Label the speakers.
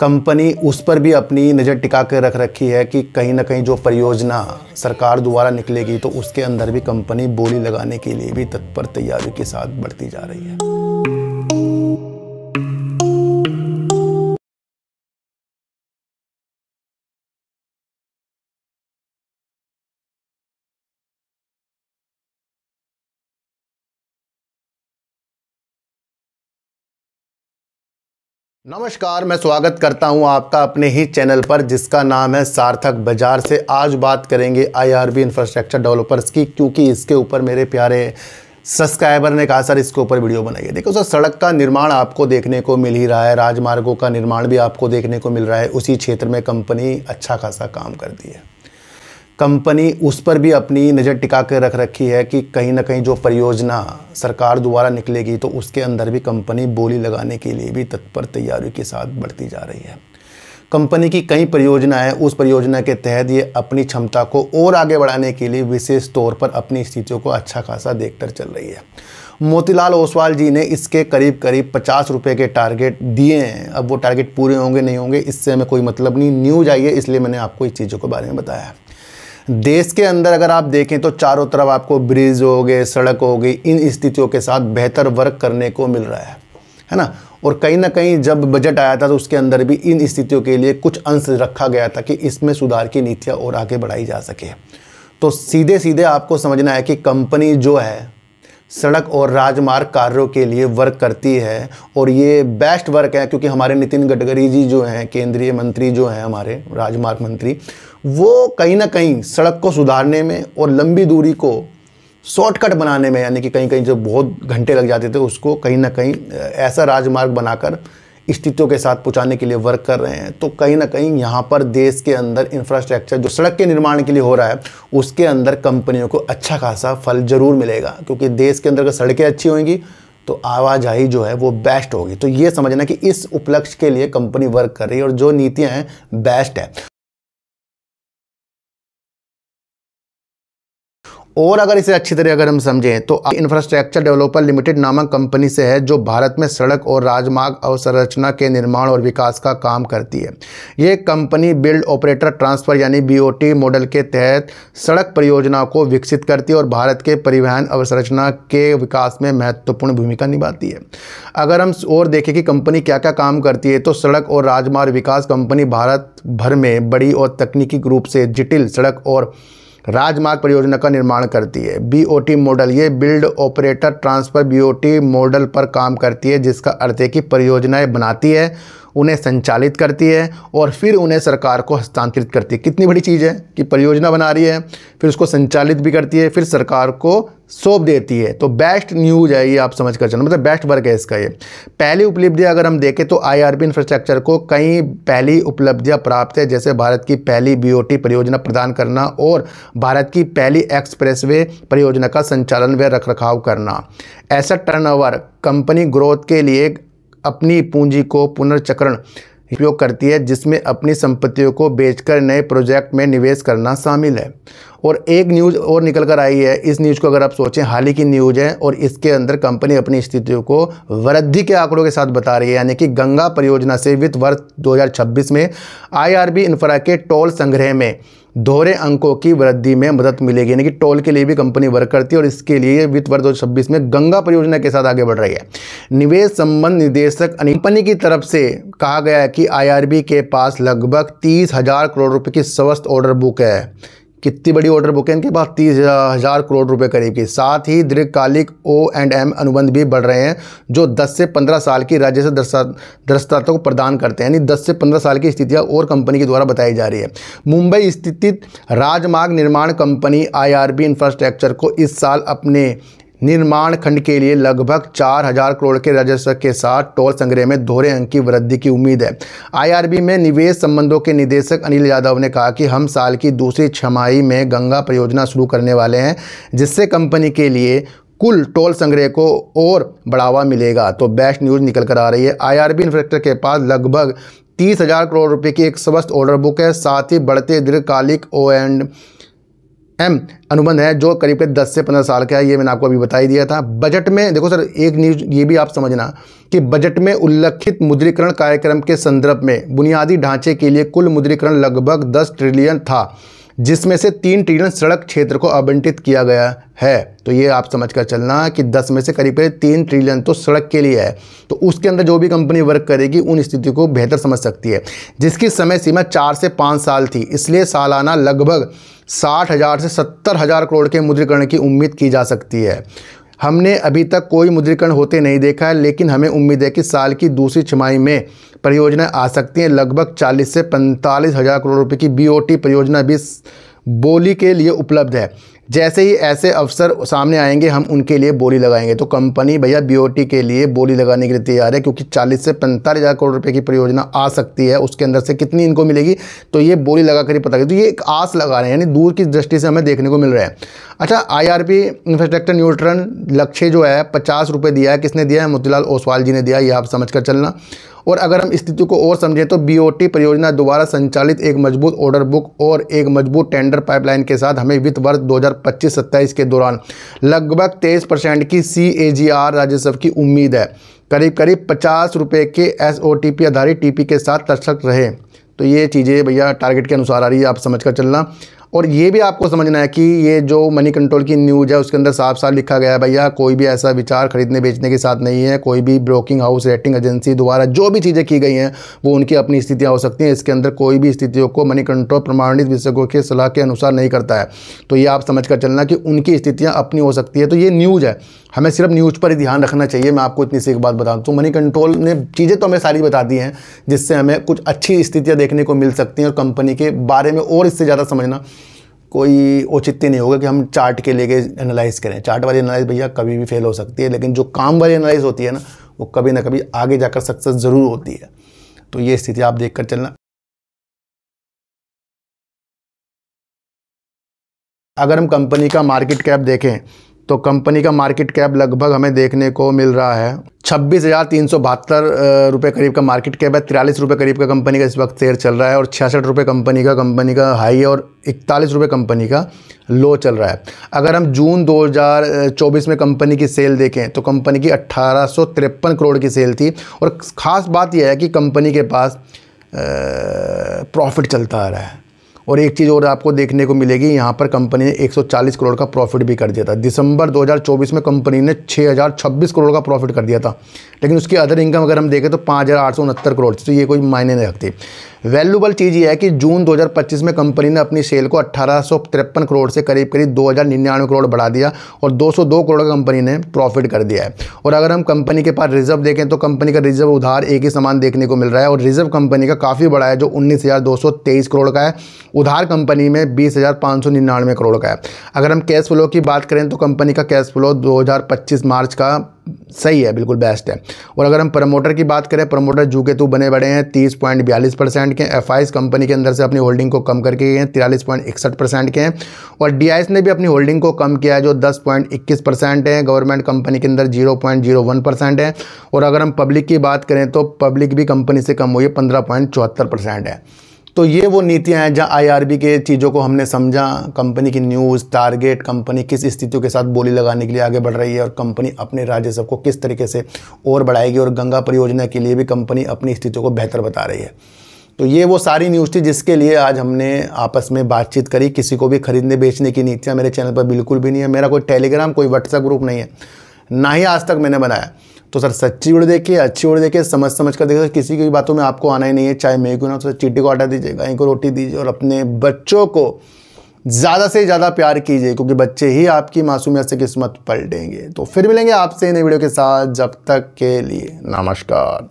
Speaker 1: Company उस पर भी अपनी नज़र टिका कर रख रखी है कि कहीं ना कहीं जो परियोजना सरकार द्वारा निकलेगी तो उसके अंदर भी कंपनी बोली लगाने के लिए भी तत्पर तैयारी के साथ बढ़ती जा रही है। नमस्कार, मैं स्वागत करता हूं आपका अपने ही चैनल पर जिसका नाम है सार्थक बाजार से। आज बात करेंगे आईआरबी इंफ्रास्ट्रक्चर डेवलपर्स की, क्योंकि इसके ऊपर मेरे प्यारे सब्सक्राइबर ने कहा सर इसके ऊपर वीडियो बनाइए। देखो सर, सड़क का निर्माण आपको देखने को मिल ही रहा है, राजमार्गों का निर्माण भी आपको देखने को मिल रहा है। उसी क्षेत्र में कंपनी अच्छा खासा काम करती है। कंपनी उस पर भी अपनी नज़र टिका कर रख रखी है कि कहीं ना कहीं जो परियोजना सरकार द्वारा निकलेगी तो उसके अंदर भी कंपनी बोली लगाने के लिए भी तत्पर तैयारी के साथ बढ़ती जा रही है। कंपनी की कई परियोजनाएं, उस परियोजना के तहत ये अपनी क्षमता को और आगे बढ़ाने के लिए विशेष तौर पर अपनी स्थितियों को अच्छा खासा देखकर चल रही है। मोतीलाल ओसवाल जी ने इसके करीब करीब 50 रुपये के टारगेट दिए हैं। अब वो टारगेट पूरे होंगे नहीं होंगे इससे हमें कोई मतलब नहीं, न्यूज़ आई है इसलिए मैंने आपको इस चीज़ों के बारे में बताया है। देश के अंदर अगर आप देखें तो चारों तरफ आपको ब्रिज हो गए, सड़क हो गई, इन स्थितियों के साथ बेहतर वर्क करने को मिल रहा है ना। और कहीं ना कहीं जब बजट आया था तो उसके अंदर भी इन स्थितियों के लिए कुछ अंश रखा गया था कि इसमें सुधार की नीतियाँ और आगे बढ़ाई जा सके। तो सीधे सीधे आपको समझना है कि कंपनी जो है सड़क और राजमार्ग कार्यों के लिए वर्क करती है और ये बेस्ट वर्क है, क्योंकि हमारे नितिन गडकरी जी जो हैं, केंद्रीय मंत्री जो हैं हमारे राजमार्ग मंत्री, वो कहीं ना कहीं सड़क को सुधारने में और लंबी दूरी को शॉर्टकट बनाने में, यानी कि कहीं कहीं जो बहुत घंटे लग जाते थे उसको कहीं ना कहीं ऐसा राजमार्ग बनाकर स्थितियों के साथ पहुंचाने के लिए वर्क कर रहे हैं। तो कहीं ना कहीं यहाँ पर देश के अंदर इंफ्रास्ट्रक्चर जो सड़क के निर्माण के लिए हो रहा है उसके अंदर कंपनियों को अच्छा खासा फल जरूर मिलेगा, क्योंकि देश के अंदर अगर सड़कें अच्छी होंगी तो आवाजाही जो है वो बेस्ट होगी। तो ये समझना कि इस उपलक्ष्य के लिए कंपनी वर्क कर रही है और जो नीतियाँ हैं बेस्ट है। और अगर इसे अच्छी तरह अगर हम समझें तो इंफ्रास्ट्रक्चर डेवलपर लिमिटेड नामक कंपनी से है, जो भारत में सड़क और राजमार्ग अवसंरचना के निर्माण और विकास का काम करती है। ये कंपनी बिल्ड ऑपरेटर ट्रांसफर यानी बीओटी मॉडल के तहत सड़क परियोजना को विकसित करती है और भारत के परिवहन अवसंरचना के विकास में महत्वपूर्ण भूमिका निभाती है। अगर हम और देखें कि कंपनी क्या क्या काम करती है तो सड़क और राजमार्ग विकास कंपनी भारत भर में बड़ी और तकनीकी रूप से जटिल सड़क और राजमार्ग परियोजना का निर्माण करती है। बीओटी मॉडल, ये build operator transfer BOT model पर काम करती है, जिसका अर्थ है कि परियोजनाएं बनाती है, उन्हें संचालित करती है और फिर उन्हें सरकार को हस्तांतरित करती है। कितनी बड़ी चीज़ है कि परियोजना बना रही है, फिर उसको संचालित भी करती है, फिर सरकार को सौंप देती है। तो बेस्ट न्यूज़ है ये, आप समझ कर चलना, मतलब बेस्ट वर्क है इसका। ये पहली उपलब्धियां अगर हम देखें तो आईआरबी इंफ्रास्ट्रक्चर को कई पहली उपलब्धियां प्राप्त है, जैसे भारत की पहली बीओटी परियोजना प्रदान करना और भारत की पहली एक्सप्रेसवे परियोजना का संचालन व रखरखाव करना। ऐसा टर्नओवर कंपनी ग्रोथ के लिए अपनी पूंजी को पुनर्चक्रण उपयोग करती है, जिसमें अपनी संपत्तियों को बेचकर नए प्रोजेक्ट में निवेश करना शामिल है। और एक न्यूज़ और निकल कर आई है, इस न्यूज़ को अगर आप सोचें हाल ही की न्यूज़ है और इसके अंदर कंपनी अपनी स्थितियों को वृद्धि के आंकड़ों के साथ बता रही है, यानी कि गंगा परियोजना से वित्त वर्ष 2026 में आईआरबी इंफ्रा के टोल संग्रह में दोहरे अंकों की वृद्धि में मदद मिलेगी। यानी कि टोल के लिए भी कंपनी वर्क करती है और इसके लिए वित्त वर्ष 2026 में गंगा परियोजना के साथ आगे बढ़ रही है। निवेश संबंध निदेशक कंपनी की तरफ से कहा गया है कि आईआरबी के पास लगभग 30,000 करोड़ रुपए की स्वस्थ ऑर्डर बुक है। कितनी बड़ी ऑर्डर बुक है इनके पास, 30,000 करोड़ रुपए करीब की। साथ ही दीर्घकालिक O&M अनुबंध भी बढ़ रहे हैं, जो 10 से 15 साल की राज्य से दृढ़ता को प्रदान करते हैं। यानी 10 से 15 साल की स्थितियां और कंपनी के द्वारा बताई जा रही है। मुंबई स्थित राजमार्ग निर्माण कंपनी आईआरबी इंफ्रास्ट्रक्चर को इस साल अपने निर्माण खंड के लिए लगभग 4,000 करोड़ के राजस्व के साथ टोल संग्रह में दोहरे अंक की वृद्धि की उम्मीद है। आईआरबी में निवेश संबंधों के निदेशक अनिल यादव ने कहा कि हम साल की दूसरी छमाही में गंगा परियोजना शुरू करने वाले हैं, जिससे कंपनी के लिए कुल टोल संग्रह को और बढ़ावा मिलेगा। तो बेस्ट न्यूज़ निकल कर आ रही है। आईआरबी इंफ्रास्ट्रक्चर के पास लगभग 30,000 करोड़ रुपए की एक स्वस्थ ऑर्डर बुक है। साथ ही बढ़ते दीर्घकालिक O&M अनुबंध है जो करीब 10 से 15 साल का है, ये मैंने आपको अभी बता ही दिया था। बजट में देखो सर, एक न्यूज़ ये भी आप समझना कि बजट में उल्लिखित मुद्रीकरण कार्यक्रम के संदर्भ में बुनियादी ढांचे के लिए कुल मुद्रीकरण लगभग 10 ट्रिलियन था, जिसमें से 3 ट्रिलियन सड़क क्षेत्र को आवंटित किया गया है। तो ये आप समझ कर चलना कि 10 में से करीब 3 ट्रिलियन तो सड़क के लिए है। तो उसके अंदर जो भी कंपनी वर्क करेगी उन स्थिति को बेहतर समझ सकती है, जिसकी समय सीमा 4 से 5 साल थी। इसलिए सालाना लगभग 60,000 से 70,000 करोड़ के मुद्रीकरण की उम्मीद की जा सकती है। हमने अभी तक कोई मुद्रीकरण होते नहीं देखा है, लेकिन हमें उम्मीद है कि साल की दूसरी छमाही में परियोजनाएं आ सकती हैं। लगभग 40 से 45,000 करोड़ रुपए की बीओटी परियोजना भी बोली के लिए उपलब्ध है। जैसे ही ऐसे अवसर सामने आएंगे हम उनके लिए बोली लगाएंगे। तो कंपनी भैया बीओटी के लिए बोली लगाने के लिए तैयार है, क्योंकि 40 से 45,000 करोड़ रुपए की परियोजना आ सकती है। उसके अंदर से कितनी इनको मिलेगी तो ये बोली लगा कर ही पता करें। तो ये एक आस लगा रहे हैं, यानी दूर की दृष्टि से हमें देखने को मिल रहा है। अच्छा, IRP इंफ्रास्ट्रक्चर न्यूट्रल लक्ष्य जो है 50 रुपये दिया है। किसने दिया है? मोतीलाल ओसवाल जी ने दिया। ये आप समझ कर चलना। और अगर हम स्थिति को और समझें तो बीओटी परियोजना द्वारा संचालित एक मजबूत ऑर्डर बुक और एक मजबूत टेंडर पाइपलाइन के साथ हमें वित्त वर्ष 2025-27 के दौरान लगभग 23% की CAGR राजस्व की उम्मीद है। करीब 50 रुपये के SOTP आधारित TP के साथ दर्शक रहे। तो ये चीज़ें भैया टारगेट के अनुसार आ रही है, आप समझ कर चलना। और ये भी आपको समझना है कि ये जो मनी कंट्रोल की न्यूज़ है उसके अंदर साफ साफ लिखा गया है भैया, कोई भी ऐसा विचार खरीदने बेचने के साथ नहीं है। कोई भी ब्रोकिंग हाउस, रेटिंग एजेंसी द्वारा जो भी चीज़ें की गई हैं वो उनकी अपनी स्थितियाँ हो सकती हैं। इसके अंदर कोई भी स्थितियों को मनी कंट्रोल प्रमाणित विशेषज्ञों की सलाह के अनुसार नहीं करता है। तो ये आप समझ कर चलना कि उनकी स्थितियाँ अपनी हो सकती है। तो ये न्यूज़ है, हमें सिर्फ न्यूज़ पर ही ध्यान रखना चाहिए। मैं आपको इतनी सी एक बात बता दूँ, तो मनी कंट्रोल ने चीज़ें तो हमें सारी बता दी हैं जिससे हमें कुछ अच्छी स्थितियाँ देखने को मिल सकती हैं। और कंपनी के बारे में और इससे ज़्यादा समझना कोई औचित्य नहीं होगा कि हम चार्ट के लेके एनालाइज करें। चार्ट वाली एनालाइज भैया कभी भी फेल हो सकती है, लेकिन जो काम वाली एनालाइज होती है ना, वो कभी ना कभी आगे जाकर सक्सेस ज़रूर होती है। तो ये स्थिति आप देख कर चलना। अगर हम कंपनी का मार्केट कैप देखें तो कंपनी का मार्केट कैप लगभग हमें देखने को मिल रहा है 26,372 रुपये करीब का मार्केट कैप है। 43 रुपये करीब का कंपनी का इस वक्त शेयर चल रहा है। और 66 रुपये कंपनी का हाई है और 41 रुपये कंपनी का लो चल रहा है। अगर हम जून 2024 में कंपनी की सेल देखें तो कंपनी की 1853 करोड़ की सेल थी। और ख़ास बात यह है कि कंपनी के पास प्रॉफिट चलता आ रहा है। और एक चीज़ और आपको देखने को मिलेगी, यहाँ पर कंपनी ने 140 करोड़ का प्रॉफिट भी कर दिया था। दिसंबर 2024 में कंपनी ने 6,026 करोड़ का प्रॉफिट कर दिया था, लेकिन उसकी अदर इनकम अगर हम देखें तो 5,869 करोड़ थी। तो ये कोई मायने नहीं रखती। वैल्यूबल चीज़ ये है कि जून 2025 में कंपनी ने अपनी सेल को 1853 करोड़ से करीब 2,099 करोड़ बढ़ा दिया और 202 करोड़ का कंपनी ने प्रॉफिट कर दिया है। और अगर हम कंपनी के पास रिजर्व देखें तो कंपनी का रिजर्व उधार एक ही समान देखने को मिल रहा है। और रिजर्व कंपनी का काफ़ी बड़ा है, जो 19,223 करोड़ का है। उधार कंपनी में 20,599 करोड़ का है। अगर हम कैश फ्लो की बात करें तो कंपनी का कैश फ्लो 2025 मार्च का सही है, बिल्कुल बेस्ट है। और अगर हम प्रमोटर की बात करें, प्रमोटर जू के तू बने बड़े हैं 30.42% के। एफआईज कंपनी के अंदर से अपनी होल्डिंग को कम करके गए हैं 43.61% के हैं। और डीआईएस ने भी अपनी होल्डिंग को कम किया है, जो 10.21% है। गवर्नमेंट कंपनी के अंदर 0.01% है। और अगर हम पब्लिक की बात करें तो पब्लिक भी कंपनी से कम हुई है, 15.74% है। तो ये वो नीतियां हैं जहां आईआरबी के चीज़ों को हमने समझा, कंपनी की न्यूज़, टारगेट, कंपनी किस स्थितियों के साथ बोली लगाने के लिए आगे बढ़ रही है और कंपनी अपने राजस्व को किस तरीके से और बढ़ाएगी। और गंगा परियोजना के लिए भी कंपनी अपनी स्थितियों को बेहतर बता रही है। तो ये वो सारी न्यूज़ थी जिसके लिए आज हमने आपस में बातचीत करी। किसी को भी खरीदने बेचने की नीतियाँ मेरे चैनल पर बिल्कुल भी नहीं है। मेरा कोई टेलीग्राम, कोई व्हाट्सएप ग्रुप नहीं है, ना ही आज तक मैंने बनाया। तो सर सच्ची उड़ देखिए, अच्छी उड़ देखिए, समझ कर देखिए। किसी की बातों में आपको आना ही नहीं है, चाहे मैं क्यों ना। तो चींटी को आटा दीजिए, गाय को रोटी दीजिए और अपने बच्चों को ज़्यादा से ज़्यादा प्यार कीजिए, क्योंकि बच्चे ही आपकी मासूमियत से किस्मत पलटेंगे। तो फिर मिलेंगे आपसे नई वीडियो के साथ, जब तक के लिए नमस्कार।